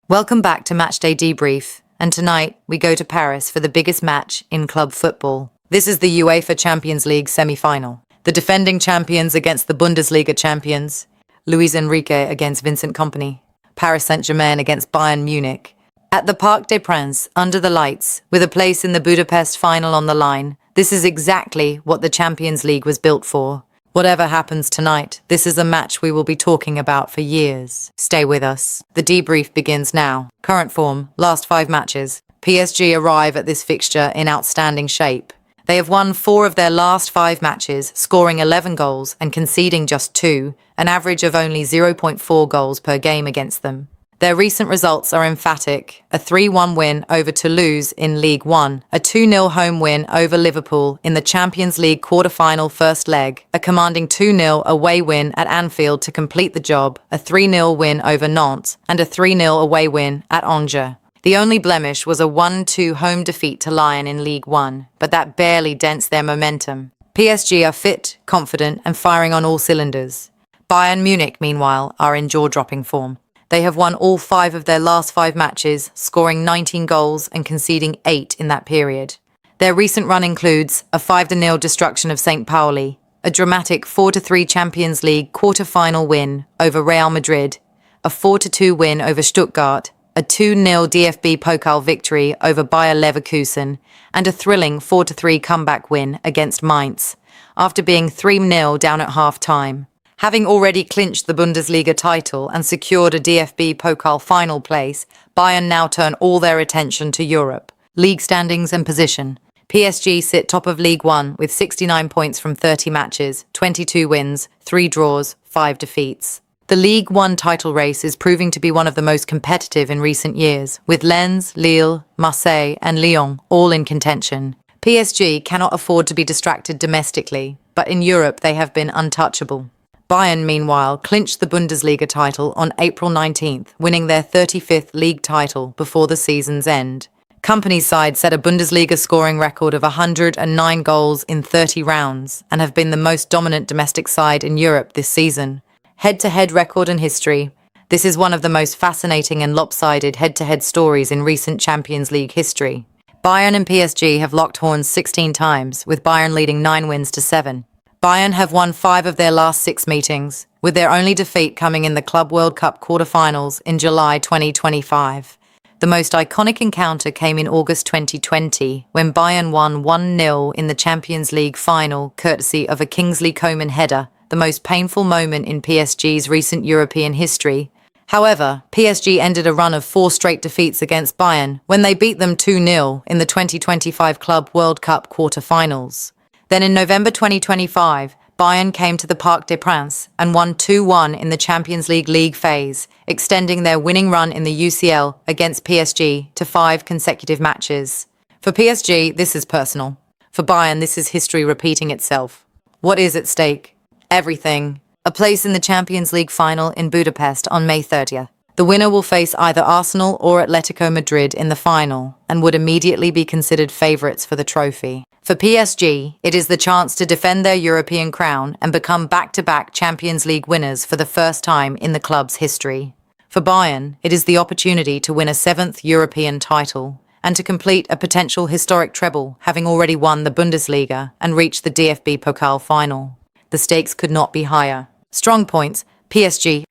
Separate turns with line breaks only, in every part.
Welcome back to Matchday Debrief, and tonight we go to Paris for the biggest match in club football. This is the UEFA Champions League semi-final. The defending champions against the Bundesliga champions, Luis Enrique against Vincent Kompany, Paris Saint-Germain against Bayern Munich. At the Parc des Princes, under the lights, with a place in the Budapest final on the line, this is exactly what the Champions League was built for. Whatever happens tonight, this is a match we will be talking about for years. Stay with us. The debrief begins now. Current form, last 5 matches. PSG arrive at this fixture in outstanding shape. They have won 4 of their last 5 matches, scoring 11 goals and conceding just 2, an average of only 0.4 goals per game against them. Their recent results are emphatic: a 3-1 win over Toulouse in League 1, a 2-0 home win over Liverpool in the Champions League quarter-final first leg, a commanding 2-0 away win at Anfield to complete the job, a 3-0 win over Nantes, and a 3-0 away win at Angers. The only blemish was a 1-2 home defeat to Lyon in League 1, but that barely dents their momentum. PSG are fit, confident, and firing on all cylinders. Bayern Munich, meanwhile, are in jaw-dropping form. They have won all 5 of their last 5 matches, scoring 19 goals and conceding 8 in that period. Their recent run includes a 5-0 destruction of St. Pauli, a dramatic 4-3 Champions League quarter-final win over Real Madrid, a 4-2 win over Stuttgart, a 2-0 DFB Pokal victory over Bayer Leverkusen, and a thrilling 4-3 comeback win against Mainz, after being 3-0 down at half-time. Having already clinched the Bundesliga title and secured a DFB Pokal final place, Bayern now turn all their attention to Europe. League standings and position. PSG sit top of League 1 with 69 points from 30 matches, 22 wins, 3 draws, 5 defeats. The League 1 title race is proving to be one of the most competitive in recent years, with Lens, Lille, Marseille and Lyon all in contention. PSG cannot afford to be distracted domestically, but in Europe they have been untouchable. Bayern, meanwhile, clinched the Bundesliga title on April 19th, winning their 35th league title before the season's end. Kompany's side set a Bundesliga scoring record of 109 goals in 30 rounds and have been the most dominant domestic side in Europe this season. Head-to-head record and history. This is one of the most fascinating and lopsided head-to-head stories in recent Champions League history. Bayern and PSG have locked horns 16 times, with Bayern leading 9 wins to 7. Bayern have won 5 of their last 6 meetings, with their only defeat coming in the Club World Cup quarter-finals in July 2025. The most iconic encounter came in August 2020, when Bayern won 1-0 in the Champions League final, courtesy of a Kingsley Coman header, the most painful moment in PSG's recent European history. However, PSG ended a run of 4 straight defeats against Bayern when they beat them 2-0 in the 2025 Club World Cup quarter-finals. Then in November 2025, Bayern came to the Parc des Princes and won 2-1 in the Champions League phase, extending their winning run in the UCL against PSG to 5 consecutive matches. For PSG, this is personal. For Bayern, this is history repeating itself. What is at stake? Everything. A place in the Champions League final in Budapest on May 30th. The winner will face either Arsenal or Atletico Madrid in the final and would immediately be considered favourites for the trophy. For PSG, it is the chance to defend their European crown and become back-to-back Champions League winners for the first time in the club's history. For Bayern, it is the opportunity to win a 7th European title and to complete a potential historic treble, having already won the Bundesliga and reached the DFB Pokal final. The stakes could not be higher. Strong points. PSG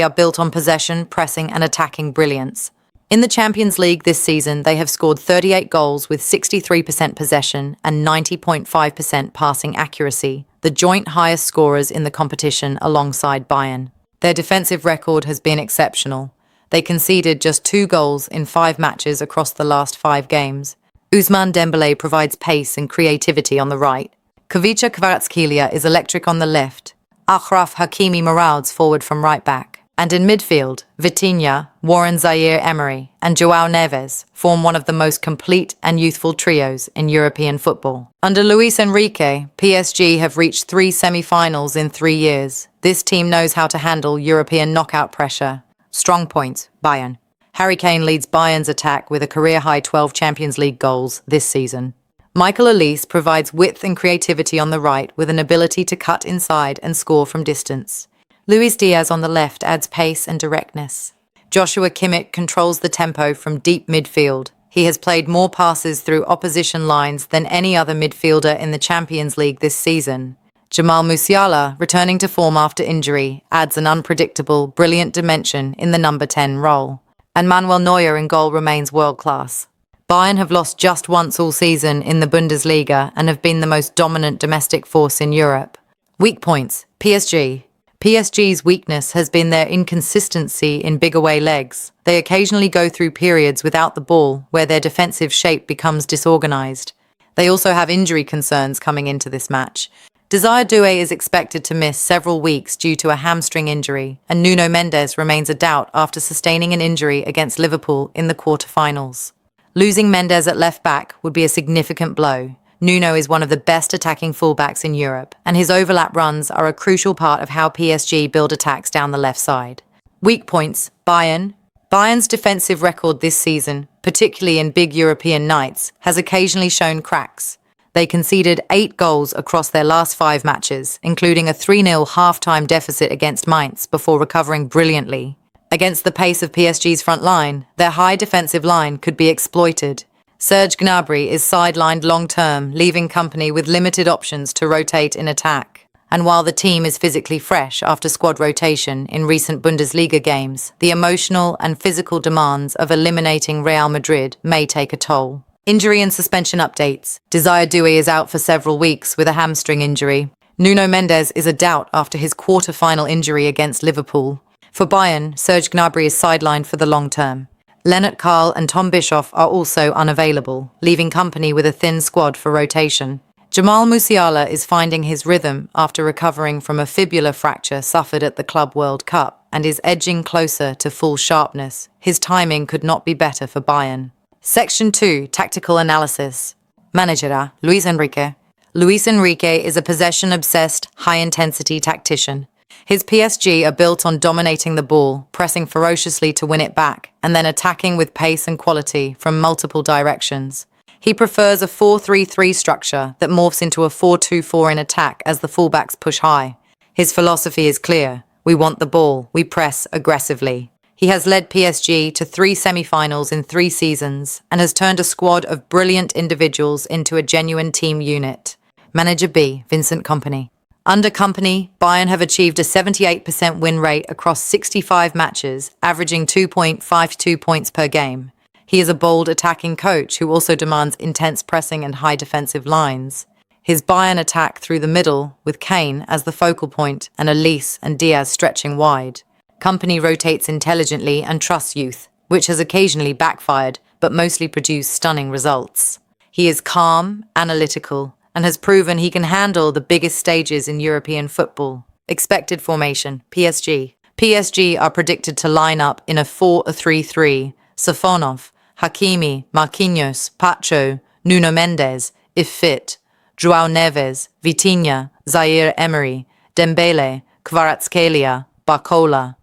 are built on possession, pressing and attacking brilliance. In the Champions League this season, they have scored 38 goals with 63% possession and 90.5% passing accuracy, the joint highest scorers in the competition alongside Bayern. Their defensive record has been exceptional. They conceded just 2 goals in 5 matches across the last 5 games. Ousmane Dembele provides pace and creativity on the right. Khvicha Kvaratskhelia is electric on the left. Achraf Hakimi marauds forward from right back. And in midfield, Vitinha, Warren Zaire-Emery and João Neves form one of the most complete and youthful trios in European football. Under Luis Enrique, PSG have reached 3 semi-finals in 3 years. This team knows how to handle European knockout pressure. Strong points, Bayern. Harry Kane leads Bayern's attack with a career-high 12 Champions League goals this season. Michael Olise provides width and creativity on the right with an ability to cut inside and score from distance. Luis Diaz on the left adds pace and directness. Joshua Kimmich controls the tempo from deep midfield. He has played more passes through opposition lines than any other midfielder in the Champions League this season. Jamal Musiala, returning to form after injury, adds an unpredictable, brilliant dimension in the number 10 role. And Manuel Neuer in goal remains world-class. Bayern have lost just once all season in the Bundesliga and have been the most dominant domestic force in Europe. Weak points: PSG. PSG's weakness has been their inconsistency in big away legs. They occasionally go through periods without the ball where their defensive shape becomes disorganized. They also have injury concerns coming into this match. Desire Doué is expected to miss several weeks due to a hamstring injury, and Nuno Mendes remains a doubt after sustaining an injury against Liverpool in the quarter-finals. Losing Mendes at left-back would be a significant blow. Nuno is one of the best attacking fullbacks in Europe, and his overlap runs are a crucial part of how PSG build attacks down the left side. Weak points: Bayern. Bayern's defensive record this season, particularly in big European nights, has occasionally shown cracks. They conceded 8 goals across their last 5 matches, including a 3-0 half-time deficit against Mainz before recovering brilliantly. Against the pace of PSG's front line, their high defensive line could be exploited. Serge Gnabry is sidelined long-term, leaving Kompany with limited options to rotate in attack. And while the team is physically fresh after squad rotation in recent Bundesliga games, the emotional and physical demands of eliminating Real Madrid may take a toll. Injury and suspension updates. Desire Doué is out for several weeks with a hamstring injury. Nuno Mendes is a doubt after his quarter-final injury against Liverpool. For Bayern, Serge Gnabry is sidelined for the long term. Lennart Karl and Tom Bischoff are also unavailable, leaving Kompany with a thin squad for rotation. Jamal Musiala is finding his rhythm after recovering from a fibula fracture suffered at the Club World Cup and is edging closer to full sharpness. His timing could not be better for Bayern. Section 2. Tactical Analysis. Manager Luis Enrique. Luis Enrique is a possession-obsessed, high-intensity tactician. His PSG are built on dominating the ball, pressing ferociously to win it back, and then attacking with pace and quality from multiple directions. He prefers a 4-3-3 structure that morphs into a 4-2-4 in attack as the fullbacks push high. His philosophy is clear: we want the ball, we press aggressively. He has led PSG to 3 semi-finals in 3 seasons and has turned a squad of brilliant individuals into a genuine team unit. Manager B, Vincent Kompany. Under Kompany, Bayern have achieved a 78% win rate across 65 matches, averaging 2.52 points per game. He is a bold attacking coach who also demands intense pressing and high defensive lines. His Bayern attack through the middle, with Kane as the focal point and Elise and Diaz stretching wide. Kompany rotates intelligently and trusts youth, which has occasionally backfired, but mostly produced stunning results. He is calm, analytical, and has proven he can handle the biggest stages in European football. Expected formation: PSG. PSG are predicted to line up in a 4-3-3. Safonov, Hakimi, Marquinhos, Pacho, Nuno Mendes, if fit, João Neves, Vitinha, Zaire Emery, Dembele, Kvaratskhelia, Barcola.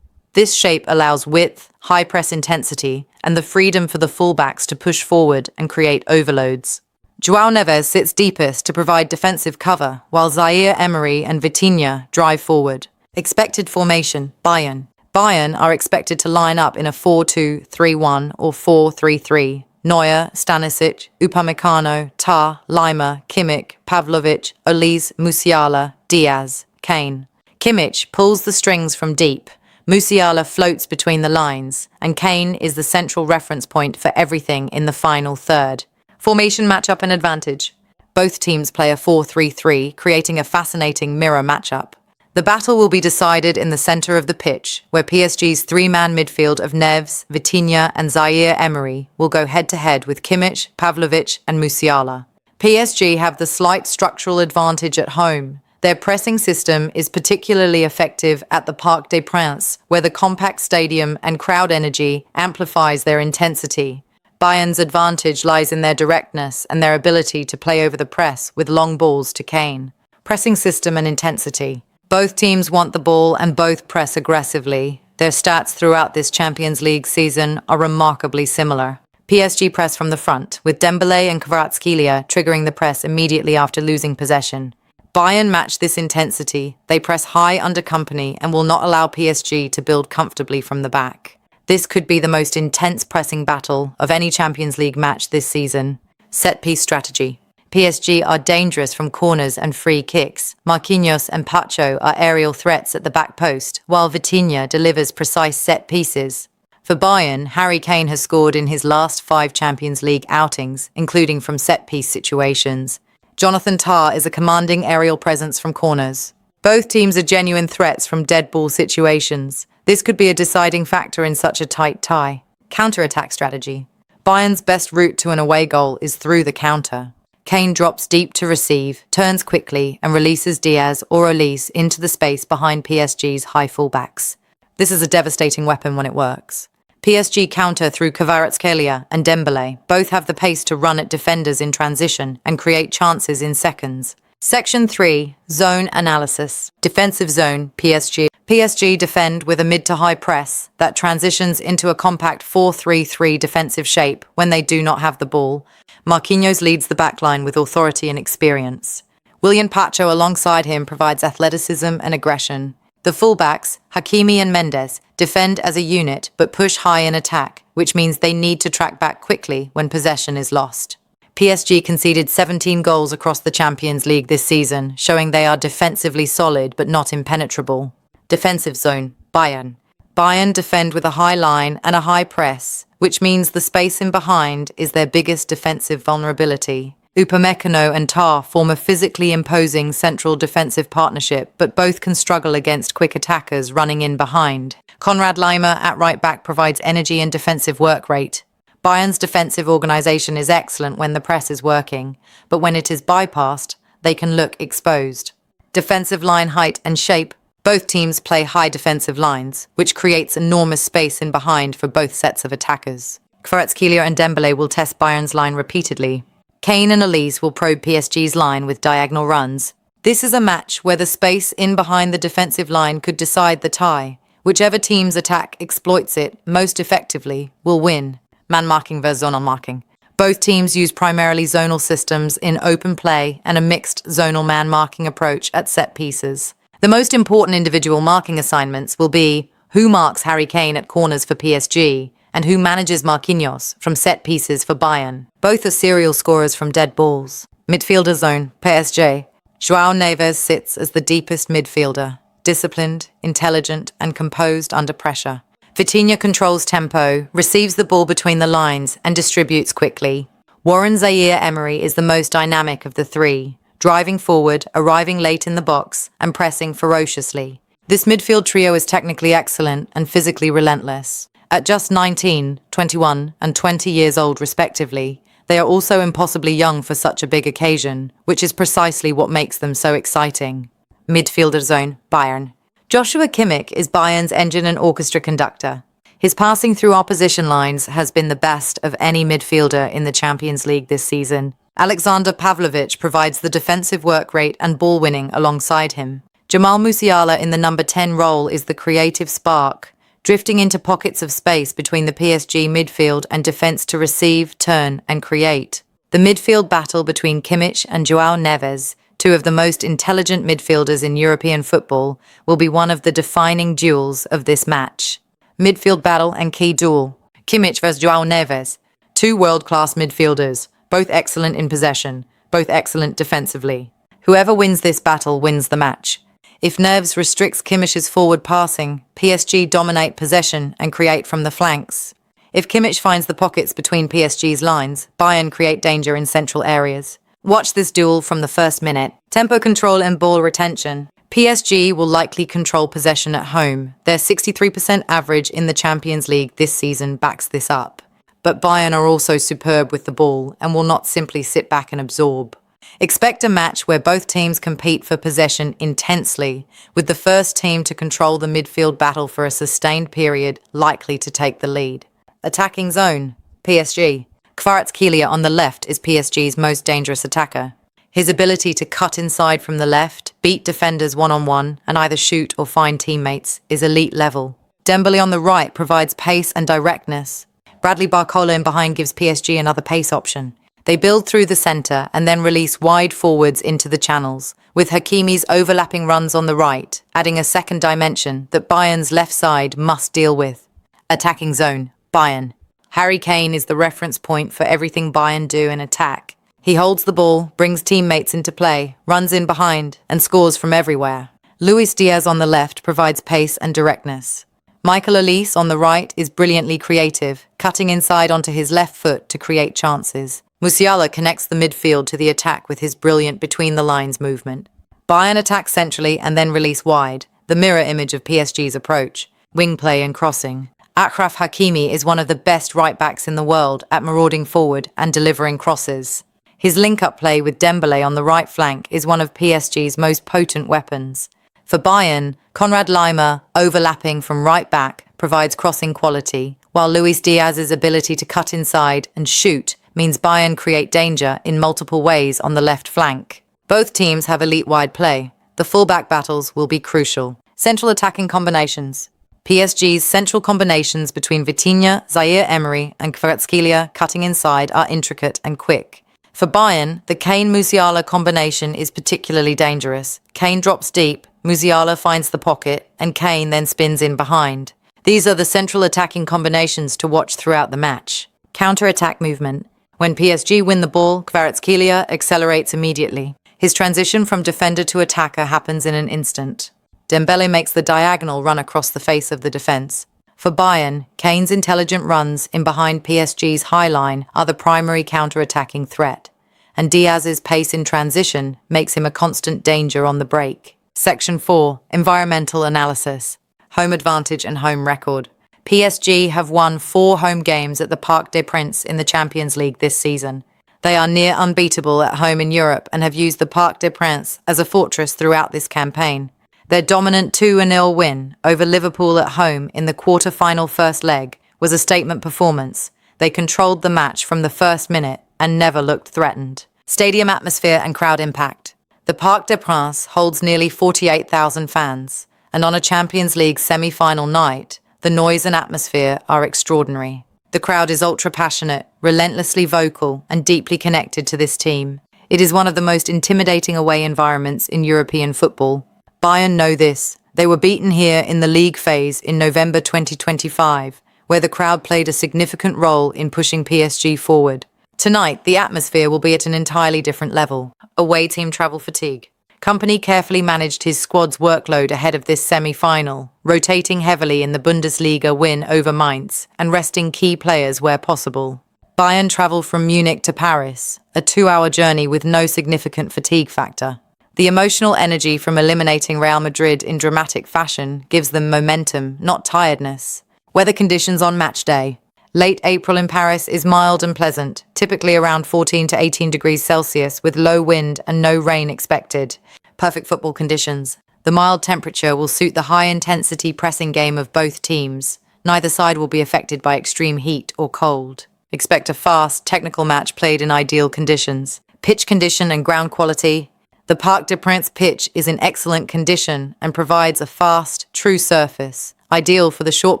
This shape allows width, high press intensity, and the freedom for the fullbacks to push forward and create overloads. João Neves sits deepest to provide defensive cover, while Zaire Emery and Vitinha drive forward. Expected formation: Bayern. Bayern are expected to line up in a 4-2-3-1 or 4-3-3. Neuer, Stanisic, Upamecano, Tah, Lima, Kimmich, Pavlovic, Olise, Musiala, Diaz, Kane. Kimmich pulls the strings from deep. Musiala floats between the lines, and Kane is the central reference point for everything in the final third. Formation matchup and advantage. Both teams play a 4-3-3, creating a fascinating mirror matchup. The battle will be decided in the center of the pitch, where PSG's 3-man midfield of Neves, Vitinha and Zaire Emery will go head-to-head with Kimmich, Pavlovic and Musiala. PSG have the slight structural advantage at home. Their pressing system is particularly effective at the Parc des Princes, where the compact stadium and crowd energy amplifies their intensity. Bayern's advantage lies in their directness and their ability to play over the press with long balls to Kane. Pressing system and intensity. Both teams want the ball and both press aggressively. Their stats throughout this Champions League season are remarkably similar. PSG press from the front, with Dembele and Kvaratskhelia triggering the press immediately after losing possession. Bayern match this intensity. They press high under Kompany and will not allow PSG to build comfortably from the back. This could be the most intense pressing battle of any Champions League match this season. Set-piece strategy. PSG are dangerous from corners and free kicks. Marquinhos and Pacho are aerial threats at the back post, while Vitinha delivers precise set pieces. For Bayern, Harry Kane has scored in his last 5 Champions League outings, including from set-piece situations. Jonathan Tah is a commanding aerial presence from corners. Both teams are genuine threats from dead ball situations. This could be a deciding factor in such a tight tie. Counter-attack strategy. Bayern's best route to an away goal is through the counter. Kane drops deep to receive, turns quickly, and releases Diaz or Olise into the space behind PSG's high fullbacks. This is a devastating weapon when it works. PSG counter through Kvaratskhelia and Dembele. Both have the pace to run at defenders in transition and create chances in seconds. Section 3. Zone analysis. Defensive zone, PSG. PSG defend with a mid to high press that transitions into a compact 4-3-3 defensive shape when they do not have the ball. Marquinhos leads the backline with authority and experience. William Pacho alongside him provides athleticism and aggression. The fullbacks, Hakimi and Mendes, defend as a unit but push high in attack, which means they need to track back quickly when possession is lost. PSG conceded 17 goals across the Champions League this season, showing they are defensively solid but not impenetrable. Defensive zone, Bayern. Bayern defend with a high line and a high press, which means the space in behind is their biggest defensive vulnerability. Upamecano and Tah form a physically imposing central defensive partnership, but both can struggle against quick attackers running in behind. Konrad Laimer at right back provides energy and defensive work rate. Bayern's defensive organisation is excellent when the press is working, but when it is bypassed, they can look exposed. Defensive line height and shape. Both teams play high defensive lines, which creates enormous space in behind for both sets of attackers. Kvaratskhelia and Dembele will test Bayern's line repeatedly. Kane and Olise will probe PSG's line with diagonal runs. This is a match where the space in behind the defensive line could decide the tie. Whichever team's attack exploits it most effectively will win. Man marking versus zonal marking. Both teams use primarily zonal systems in open play and a mixed zonal man marking approach at set pieces. The most important individual marking assignments will be who marks Harry Kane at corners for PSG and who manages Marquinhos from set pieces for Bayern. Both are serial scorers from dead balls. Midfielder zone, PSG. João Neves sits as the deepest midfielder, disciplined, intelligent, and composed under pressure. Vitinha controls tempo, receives the ball between the lines, and distributes quickly. Warren Zaire-Emery is the most dynamic of the three, driving forward, arriving late in the box, and pressing ferociously. This midfield trio is technically excellent and physically relentless. At just 19, 21, and 20 years old respectively, they are also impossibly young for such a big occasion, which is precisely what makes them so exciting. Midfielder zone, Bayern. Joshua Kimmich is Bayern's engine and orchestra conductor. His passing through opposition lines has been the best of any midfielder in the Champions League this season. Alexander Pavlovich provides the defensive work rate and ball winning alongside him. Jamal Musiala in the number 10 role is the creative spark, drifting into pockets of space between the PSG midfield and defense to receive, turn, and create. The midfield battle between Kimmich and João Neves, two of the most intelligent midfielders in European football, will be one of the defining duels of this match. Midfield battle and key duel. Kimmich vs João Neves, two world-class midfielders, both excellent in possession, both excellent defensively. Whoever wins this battle wins the match. If Neves restricts Kimmich's forward passing, PSG dominate possession and create from the flanks. If Kimmich finds the pockets between PSG's lines, Bayern create danger in central areas. Watch this duel from the first minute. Tempo control and ball retention. PSG will likely control possession at home. Their 63% average in the Champions League this season backs this up. But Bayern are also superb with the ball and will not simply sit back and absorb. Expect a match where both teams compete for possession intensely, with the first team to control the midfield battle for a sustained period likely to take the lead. Attacking zone, PSG. Kvaratskhelia on the left is PSG's most dangerous attacker. His ability to cut inside from the left, beat defenders one-on-one, and either shoot or find teammates is elite level. Dembele on the right provides pace and directness. Bradley Barcola in behind gives PSG another pace option. They build through the centre and then release wide forwards into the channels, with Hakimi's overlapping runs on the right, adding a second dimension that Bayern's left side must deal with. Attacking zone, Bayern. Harry Kane is the reference point for everything Bayern do in attack. He holds the ball, brings teammates into play, runs in behind, and scores from everywhere. Luis Diaz on the left provides pace and directness. Michael Olise on the right is brilliantly creative, cutting inside onto his left foot to create chances. Musiala connects the midfield to the attack with his brilliant between-the-lines movement. Bayern attack centrally and then release wide, the mirror image of PSG's approach. Wing play and crossing. Achraf Hakimi is one of the best right-backs in the world at marauding forward and delivering crosses. His link-up play with Dembele on the right flank is one of PSG's most potent weapons. For Bayern, Konrad Laimer, overlapping from right back, provides crossing quality, while Luis Diaz's ability to cut inside and shoot means Bayern create danger in multiple ways on the left flank. Both teams have elite wide play. The fullback battles will be crucial. Central attacking combinations. PSG's central combinations between Vitinha, Zaire Emery, and Kvaratskhelia cutting inside are intricate and quick. For Bayern, the Kane-Musiala combination is particularly dangerous. Kane drops deep, Musiala finds the pocket, and Kane then spins in behind. These are the central attacking combinations to watch throughout the match. Counter-attack movement. When PSG win the ball, Kvaratskhelia accelerates immediately. His transition from defender to attacker happens in an instant. Dembele makes the diagonal run across the face of the defense. For Bayern, Kane's intelligent runs in behind PSG's high line are the primary counter-attacking threat, and Diaz's pace in transition makes him a constant danger on the break. Section 4. Environmental analysis. Home advantage and home record. PSG have won 4 home games at the Parc des Princes in the Champions League this season. They are near unbeatable at home in Europe and have used the Parc des Princes as a fortress throughout this campaign. Their dominant 2-0 win over Liverpool at home in the quarter-final first leg was a statement performance. They controlled the match from the first minute and never looked threatened. Stadium atmosphere and crowd impact. The Parc des Princes holds nearly 48,000 fans, and on a Champions League semi-final night, the noise and atmosphere are extraordinary. The crowd is ultra-passionate, relentlessly vocal, and deeply connected to this team. It is one of the most intimidating away environments in European football. Bayern know this. They were beaten here in the league phase in November 2025, where the crowd played a significant role in pushing PSG forward. Tonight, the atmosphere will be at an entirely different level. Away team travel fatigue. Kompany carefully managed his squad's workload ahead of this semi-final, rotating heavily in the Bundesliga win over Mainz and resting key players where possible. Bayern travel from Munich to Paris, a 2-hour journey with no significant fatigue factor. The emotional energy from eliminating Real Madrid in dramatic fashion gives them momentum, not tiredness. Weather conditions on match day. Late April in Paris is mild and pleasant, typically around 14 to 18 degrees Celsius with low wind and no rain expected. Perfect football conditions. The mild temperature will suit the high-intensity pressing game of both teams. Neither side will be affected by extreme heat or cold. Expect a fast, technical match played in ideal conditions. Pitch condition and ground quality. The Parc des Princes pitch is in excellent condition and provides a fast, true surface, ideal for the short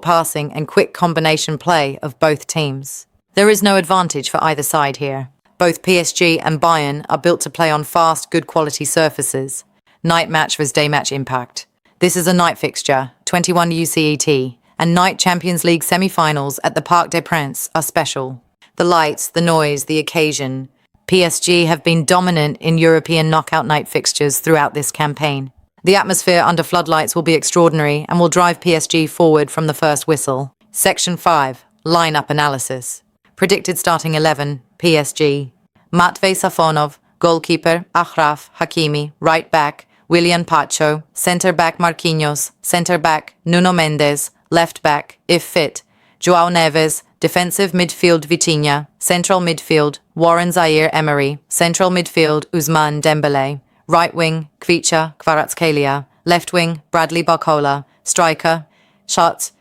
passing and quick combination play of both teams. There is no advantage for either side here. Both PSG and Bayern are built to play on fast, good quality surfaces. Night match vs day match impact. This is a night fixture, 21 UCET, and night Champions League semi-finals at the Parc des Princes are special. The lights, the noise, the occasion. PSG have been dominant in European knockout night fixtures throughout this campaign. The atmosphere under floodlights will be extraordinary and will drive PSG forward from the first whistle. Section 5. Lineup analysis. Predicted starting 11, PSG. Matvei Safonov, goalkeeper, Achraf Hakimi, right back, Willian Pacho, centre back Marquinhos, centre back Nuno Mendes, left back, if fit, João Neves, defensive midfield Vitinha, central midfield Warren Zaire Emery, central midfield Ousmane Dembele, right wing Khvicha Kvaratskhelia, left wing Bradley Barcola, striker shots,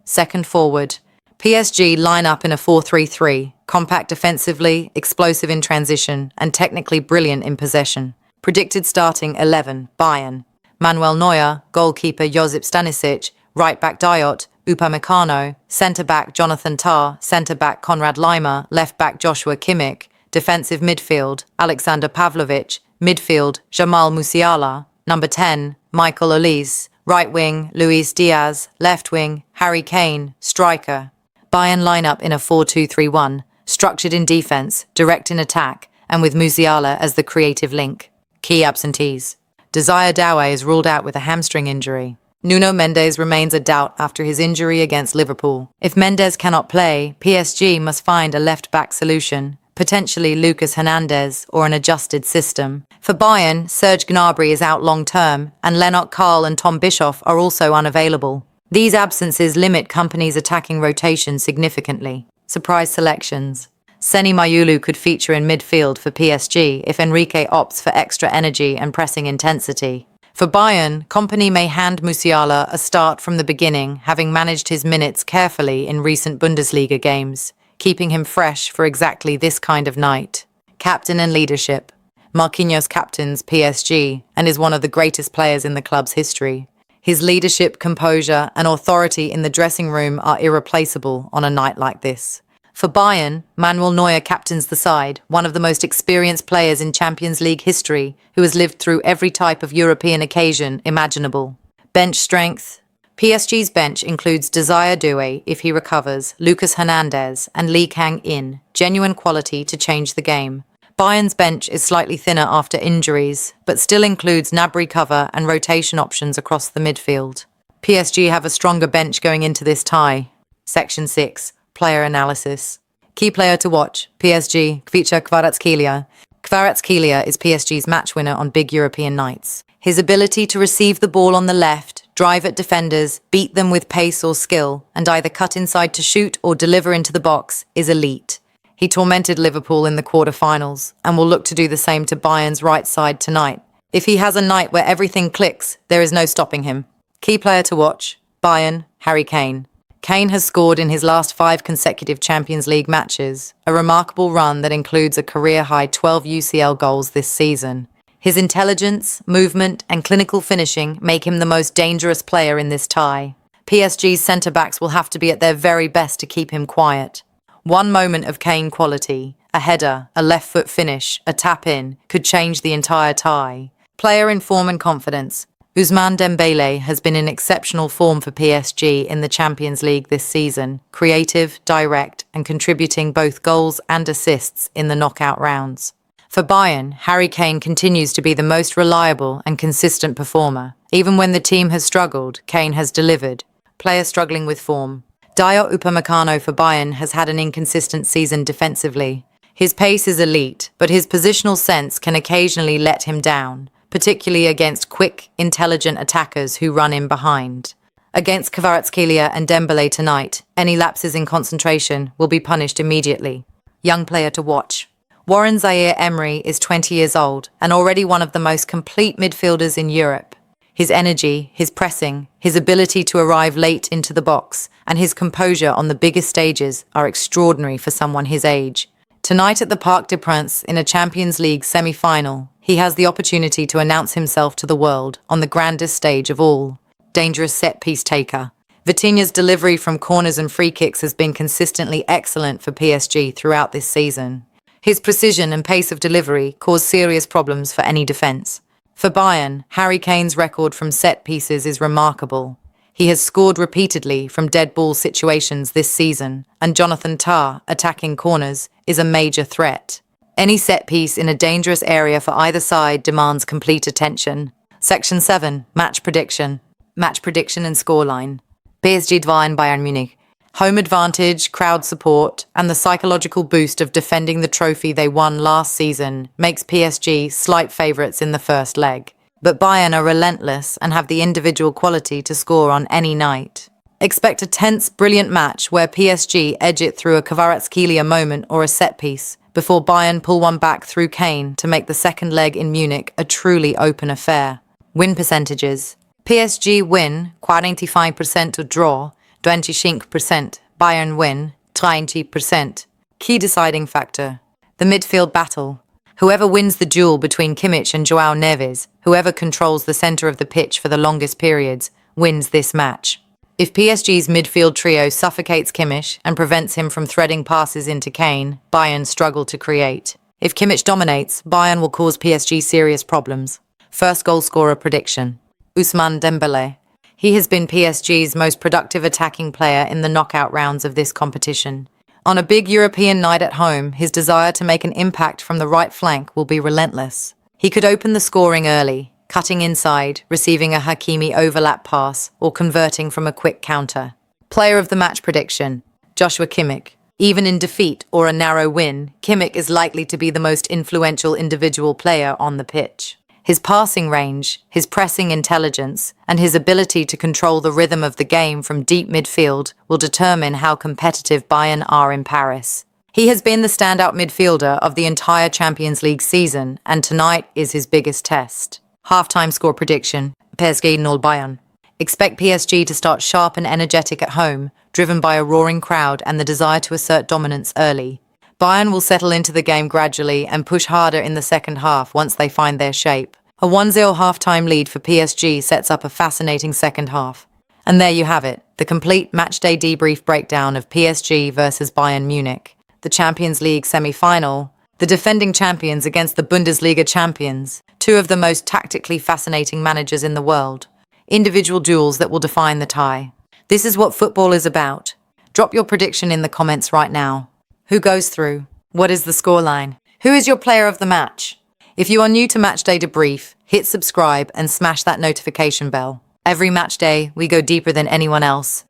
second forward. PSG line up in a 4-3-3, compact defensively, explosive in transition, and technically brilliant in possession. Predicted starting 11, Bayern. Manuel Neuer, goalkeeper Josip Stanisic, right back Diot, Upamecano, centre-back Jonathan Tah, centre-back Konrad Laimer, left-back Joshua Kimmich, defensive midfield Alexander Pavlovic, midfield Jamal Musiala, number 10, Michael Olise, Right wing, Luis Diaz. Left wing, Harry Kane, striker. Bayern line up in a 4-2-3-1, structured in defense, direct in attack, and with Musiala as the creative link. Key absentees. Desire Doué is ruled out with a hamstring injury. Nuno Mendes remains a doubt after his injury against Liverpool. If Mendes cannot play, PSG must find a left-back solution, potentially Lucas Hernandez or an adjusted system. For Bayern, Serge Gnabry is out long-term, and Lennart Karl and Tom Bischoff are also unavailable. These absences limit Kompany's attacking rotation significantly. Surprise selections. Seny Mayulu could feature in midfield for PSG if Enrique opts for extra energy and pressing intensity. For Bayern, Kompany may hand Musiala a start from the beginning, having managed his minutes carefully in recent Bundesliga games, keeping him fresh for exactly this kind of night. Captain and leadership. Marquinhos captains PSG and is one of the greatest players in the club's history. His leadership, composure, and authority in the dressing room are irreplaceable on a night like this. For Bayern, Manuel Neuer captains the side, one of the most experienced players in Champions League history, who has lived through every type of European occasion imaginable. Bench strength. PSG's bench includes Desire Doué if he recovers, Lucas Hernandez, and Lee Kang-in, genuine quality to change the game. Bayern's bench is slightly thinner after injuries, but still includes Gnabry cover and rotation options across the midfield. PSG have a stronger bench going into this tie. Section 6. Player analysis. Key player to watch, PSG, Khvicha Kvaratskhelia. Kvaratskhelia is PSG's match winner on big European nights. His ability to receive the ball on the left, drive at defenders, beat them with pace or skill, and either cut inside to shoot or deliver into the box is elite. He tormented Liverpool in the quarter-finals and will look to do the same to Bayern's right side tonight. If he has a night where everything clicks, there is no stopping him. Key player to watch, Bayern, Harry Kane. Kane has scored in his last 5 consecutive Champions League matches, a remarkable run that includes a career-high 12 UCL goals this season. His intelligence, movement, and clinical finishing make him the most dangerous player in this tie. PSG's centre-backs will have to be at their very best to keep him quiet. One moment of Kane quality, a header, a left-foot finish, a tap-in, could change the entire tie. Player in form and confidence. Ousmane Dembele has been in exceptional form for PSG in the Champions League this season, creative, direct, and contributing both goals and assists in the knockout rounds. For Bayern, Harry Kane continues to be the most reliable and consistent performer. Even when the team has struggled, Kane has delivered. Player struggling with form. Dayot Upamecano for Bayern has had an inconsistent season defensively. His pace is elite, but his positional sense can occasionally let him down, particularly against quick, intelligent attackers who run in behind. Against Kvaratskhelia and Dembele tonight, any lapses in concentration will be punished immediately. Young player to watch. Warren Zaïre-Emery is 20 years old and already one of the most complete midfielders in Europe. His energy, his pressing, his ability to arrive late into the box, and his composure on the biggest stages are extraordinary for someone his age. Tonight at the Parc des Princes in a Champions League semi-final, he has the opportunity to announce himself to the world on the grandest stage of all. Dangerous set-piece taker. Vitinha's delivery from corners and free kicks has been consistently excellent for PSG throughout this season. His precision and pace of delivery cause serious problems for any defence. For Bayern, Harry Kane's record from set pieces is remarkable. He has scored repeatedly from dead ball situations this season, and Jonathan Tah, attacking corners, is a major threat. Any set piece in a dangerous area for either side demands complete attention. Section 7. Match prediction. Match prediction and scoreline. PSG 2 Bayern Munich. Home advantage, crowd support, and the psychological boost of defending the trophy they won last season makes PSG slight favourites in the first leg. But Bayern are relentless and have the individual quality to score on any night. Expect a tense, brilliant match where PSG edge it through a Kvaratskhelia moment or a set-piece, before Bayern pull one back through Kane to make the second leg in Munich a truly open affair. Win percentages. PSG win 45% or draw, 25%. Bayern win 30%. Key deciding factor. The midfield battle. Whoever wins the duel between Kimmich and João Neves, whoever controls the centre of the pitch for the longest periods, wins this match. If PSG's midfield trio suffocates Kimmich and prevents him from threading passes into Kane, Bayern struggle to create. If Kimmich dominates, Bayern will cause PSG serious problems. First goal scorer prediction. Ousmane Dembele. He has been PSG's most productive attacking player in the knockout rounds of this competition. On a big European night at home, his desire to make an impact from the right flank will be relentless. He could open the scoring early, cutting inside, receiving a Hakimi overlap pass, or converting from a quick counter. Player of the match prediction, Joshua Kimmich. Even in defeat or a narrow win, Kimmich is likely to be the most influential individual player on the pitch. His passing range, his pressing intelligence, and his ability to control the rhythm of the game from deep midfield will determine how competitive Bayern are in Paris. He has been the standout midfielder of the entire Champions League season, and tonight is his biggest test. Halftime score prediction, PSG 0 Bayern. Expect PSG to start sharp and energetic at home, driven by a roaring crowd and the desire to assert dominance early. Bayern will settle into the game gradually and push harder in the second half once they find their shape. A 1-0 halftime lead for PSG sets up a fascinating second half. And there you have it, the complete matchday debrief breakdown of PSG versus Bayern Munich, the Champions League semi-final, the defending champions against the Bundesliga champions, two of the most tactically fascinating managers in the world. Individual duels that will define the tie. This is what football is about. Drop your prediction in the comments right now. Who goes through? What is the scoreline? Who is your player of the match? If you are new to Matchday Debrief, hit subscribe and smash that notification bell. Every match day, we go deeper than anyone else,